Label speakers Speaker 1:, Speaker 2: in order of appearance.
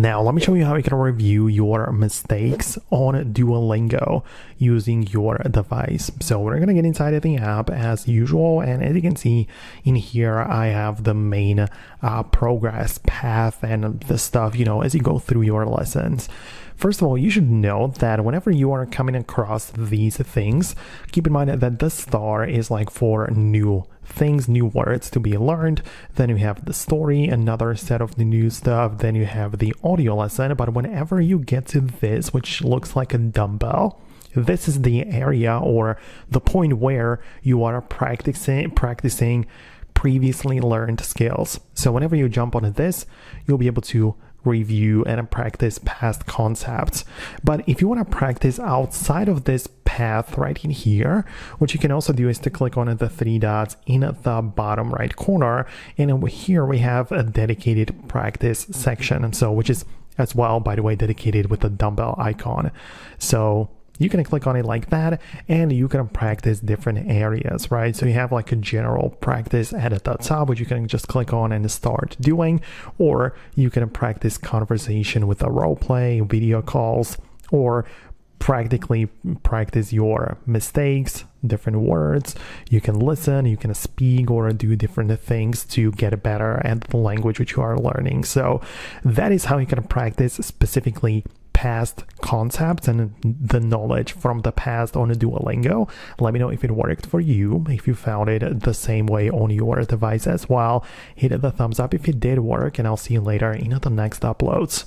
Speaker 1: Now, let me show you how you can review your mistakes on Duolingo using your device. So we're going to get inside of the app as usual. And as you can see in here, I have the main progress path and the stuff, as you go through your lessons. First of all, you should know that whenever you are coming across these things, keep in mind that the star is like for new things, new words to be learned. Then you have the story, another set of the new stuff. Then you have the audio lesson. But whenever you get to this, which looks like a dumbbell, this is the area or the point where you are practicing previously learned skills. So whenever you jump on this, you'll be able to review and practice past concepts. But if you want to practice outside of this path right in here, what you can also do is to click on the three dots in the bottom right corner, and over here we have a dedicated practice section, and so which is as well, by the way, dedicated with the dumbbell icon. So you can click on it like that, and you can practice different areas, right? So you have like a general practice at the top, which you can just click on and start doing, or you can practice conversation with a role play, video calls, or practically practice your mistakes, different words. You can listen, you can speak, or do different things to get better at the language which you are learning. So that is how you can practice specifically past concepts and the knowledge from the past on a Duolingo. Let me know if it worked for you, if you found it the same way on your device as well. Hit the thumbs up if it did work, and I'll see you later in the next uploads.